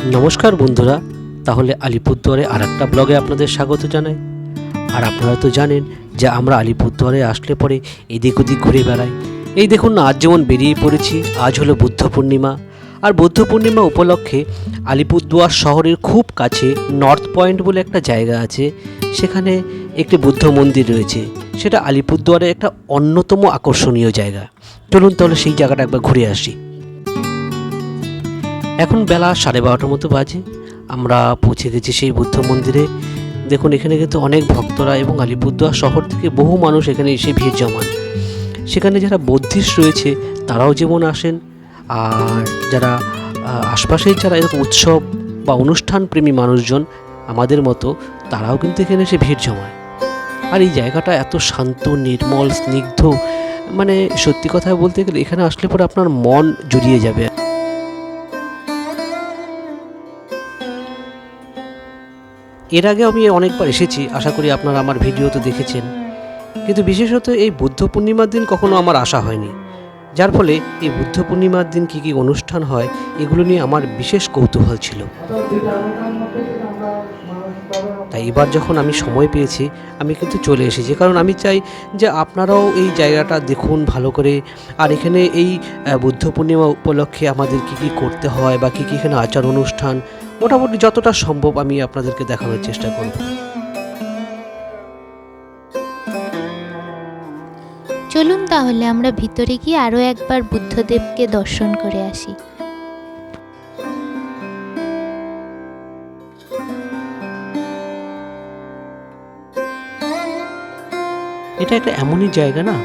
নমস্কার বন্ধুরা, তাহলে আলিপুরদুয়ারে আরেকটা ব্লগে আপনাদের স্বাগত জানাই। আর আপনারা তো জানেন যে আমরা আলিপুরদুয়ারে আসলে পরে এদিক ওদিক ঘুরে বেড়াই। এই দেখুন না, আজ যেমন বেরিয়ে পড়েছি, আজ হলো বুদ্ধ পূর্ণিমা। আর বুদ্ধ পূর্ণিমা উপলক্ষে আলিপুরদুয়ার শহরের খুব কাছে নর্থ পয়েন্ট বলে একটা জায়গা আছে, সেখানে একটি বুদ্ধ মন্দির রয়েছে। সেটা আলিপুরদুয়ারে একটা অন্যতম আকর্ষণীয় জায়গা। চলুন তাহলে সেই জায়গাটা একবার ঘুরে আসি। এখন বেলা 12:30 মতো বাজে, আমরা পৌঁছে গেছি সেই বুদ্ধ মন্দিরে। দেখুন এখানে কিন্তু অনেক ভক্তরা এবং আলিপুরদুয়ার শহর থেকে বহু মানুষ এখানে এসে ভিড় জমান। সেখানে যারা বৌদ্ধিস্ট রয়েছে তারাও যেমন আসেন, আর যারা আশপাশের যারা এরকম উৎসব বা অনুষ্ঠান প্রেমী মানুষজন আমাদের মতো, তারাও কিন্তু এখানে এসে ভিড় জমায়। আর এই জায়গাটা এত শান্ত, নির্মল, স্নিগ্ধ, মানে সত্যি কথা বলতে গেলে এখানে আসলে পরে আপনার মন জুড়িয়ে যাবে। এর আগে আমি অনেকবার এসেছি, আশা করি আপনারা আমার ভিডিও তো দেখেছেন, কিন্তু বিশেষত এই বুদ্ধ পূর্ণিমার দিন কখনো আমার আসা হয়নি। যার ফলে এই বুদ্ধ পূর্ণিমার দিন কী কী অনুষ্ঠান হয় এগুলো নিয়ে আমার বিশেষ কৌতূহল ছিল। তাই এবার যখন আমি সময় পেয়েছি আমি কিন্তু চলে এসেছি, কারণ আমি চাই যে আপনারাও এই জায়গাটা দেখুন ভালো করে। আর এখানে এই বুদ্ধ পূর্ণিমা উপলক্ষে আমাদের কী কী করতে হয় বা কী কী এখানে আচার অনুষ্ঠান, মোটামুটি যতটা সম্ভব আমি আপনাদেরকে দেখানোর চেষ্টা করব। চলুন তাহলে আমরা ভিতরে গিয়ে আরও একবার বুদ্ধদেবকে দর্শন করে আসি। এটা একটা এমনই জায়গা না,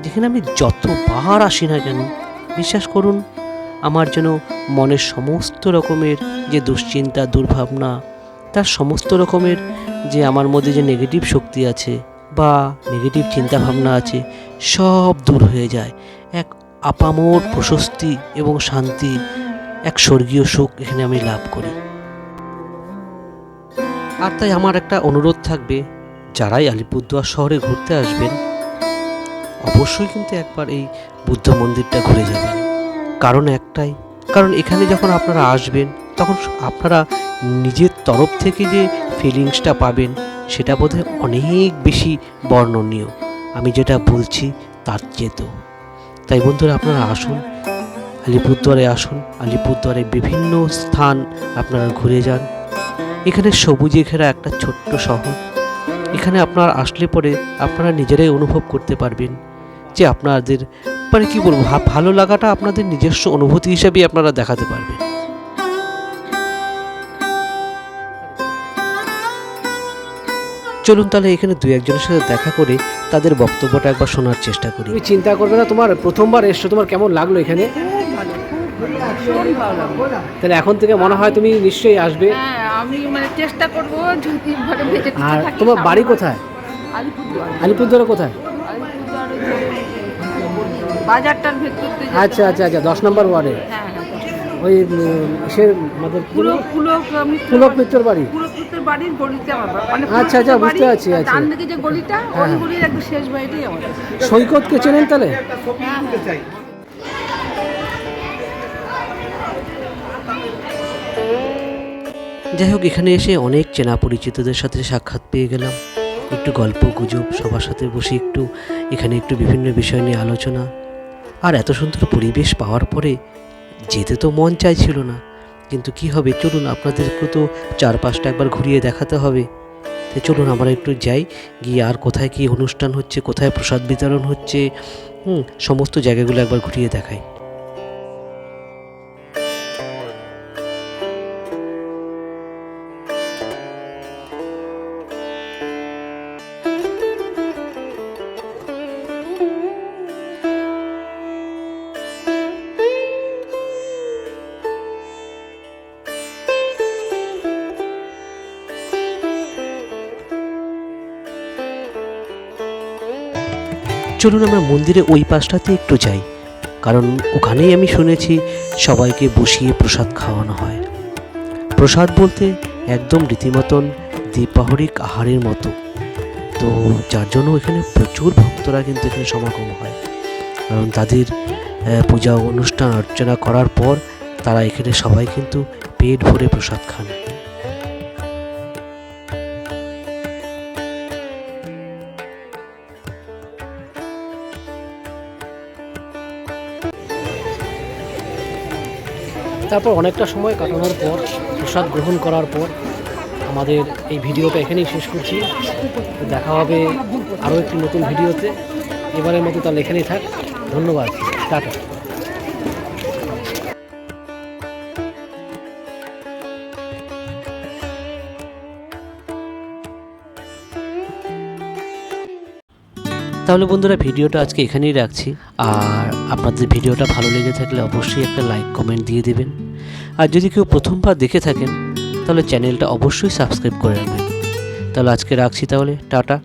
যেখানে আমি যতবার আসি না কেন, বিশ্বাস করুন আমার যেন মনের সমস্ত রকমের যে দুশ্চিন্তা, দুর্ভাবনা, তার সমস্ত রকমের যে আমার মধ্যে যে নেগেটিভ শক্তি আছে বা নেগেটিভ চিন্তাভাবনা আছে, সব দূর হয়ে যায়। এক আপামর প্রশস্তি এবং শান্তি, এক স্বর্গীয় সুখ এখানে আমি লাভ করি। আর তাই আমার একটা অনুরোধ থাকবে, যারাই আলিপুরদুয়ার শহরে ঘুরতে আসবেন অবশ্যই কিন্তু একবার এই বুদ্ধ মন্দিরটা ঘুরে যাবেন। কারণ একটাই, কারণ এখানে যখন আপনারা আসবেন তখন আপনারা নিজের তরফ থেকে যে ফিলিংসটা পাবেন সেটা বোধহয় অনেক বেশি বর্ণনীয়, আমি যেটা বলছি তার চেয়েও। তাই বন্ধুরা আপনারা আসুন, আলিপুরদুয়ারে আসুন, আলিপুরদুয়ারে বিভিন্ন স্থান আপনারা ঘুরে যান। এখানে সবুজে ঘেরা একটা ছোট্ট শহর, এখানে আপনার আসলে পরে আপনারা নিজেরাই অনুভব করতে পারবেন যে আপনাদের মানে কি বলবো, ভালো লাগাটা আপনাদের নিজস্ব অনুভূতি হিসেবেই আপনারা দেখাতে পারবেন। চলুন তাহলে এখানে দু একজনের সাথে দেখা করে তাদের বক্তব্যটা একবার শোনার চেষ্টা করি। তুমি চিন্তা করবে না, তোমার প্রথমবার এসছো, তোমার কেমন লাগলো এখানে? তাহলে এখন থেকে মনে হয় তুমি নিশ্চয়ই আসবে। আমি মানে চেষ্টা করব যদি ঘরে বেঁচে আর থাকি। তোমার বাড়ি কোথায়? আলিপুরদুয়ারে কোথায়? বাজারটার ভেতর দিয়ে। আচ্ছা আচ্ছা আচ্ছা, 10 নম্বর ওয়ার্ডে। হ্যাঁ ওই কিসের আমাদের পুলক মিত্রর বাড়ি? পুরোপুরের বাড়ির গলিতে আমার বাড়ি। মানে আচ্ছা আচ্ছা, বুঝতে পারছি। আচ্ছা, ডান দিকে যে গলিটা, ওই গলির একদম শেষ বাড়িটাই আমার। সৈকতকে চেনেন তাহলে? যাই হোক, এখানে এসে অনেক চেনা পরিচিতদের সাথে সাক্ষাৎ পেয়ে গেলাম, একটু গল্প গুজব, সবার সাথে বসে একটু এখানে একটু বিভিন্ন বিষয় নিয়ে আলোচনা। আর এত সুন্দর পরিবেশ পাওয়ার পরে যেতে তো মন চাইছিল না, কিন্তু কি হবে, চলুন আপনাদেরকে তো চারপাশটা একবার ঘুরিয়ে দেখাতে হবে। তো চলুন আমরা একটু যাই, গিয়ে আর কোথায় কী অনুষ্ঠান হচ্ছে, কোথায় প্রসাদ বিতরণ হচ্ছে, সমস্ত জায়গাগুলো একবার ঘুরিয়ে দেখাই। চলুন আমরা মন্দিরে ওই পাশটাতে একটু যাই, কারণ ওখানেই আমি শুনেছি সবাইকে বসিয়ে প্রসাদ খাওয়ানো হয়। প্রসাদ বলতে একদম রীতিমতন দ্বিপ্রহরিক আহারের মতো, তো যার জন্য এখানে প্রচুর ভক্তরা কিন্তু এখানে সমাগম হয়। কারণ তাদের পূজা অনুষ্ঠান অর্চনা করার পর তারা এখানে সবাই কিন্তু পেট ভরে প্রসাদ খান। তারপর অনেকটা সময় কাটানোর পর, প্রসাদ গ্রহণ করার পর আমাদের এই ভিডিওটা এখানেই শেষ করছি। তো দেখা হবে আরও একটি নতুন ভিডিওতে। এবারের মতো তাহলে এখানেই থাক। ধন্যবাদ, টাটা। তাহলে বন্ধুরা, ভিডিওটা আজকে এখানেই রাখছি। আর আপনাদের ভিডিওটা ভালো লেগে থাকলে অবশ্যই একটা লাইক কমেন্ট দিয়ে দেবেন। আর যদি কেউ প্রথমবার দেখে থাকেন তাহলে চ্যানেলটা অবশ্যই সাবস্ক্রাইব করে রাখবেন। তাহলে আজকে রাখছি, তাহলে টাটা।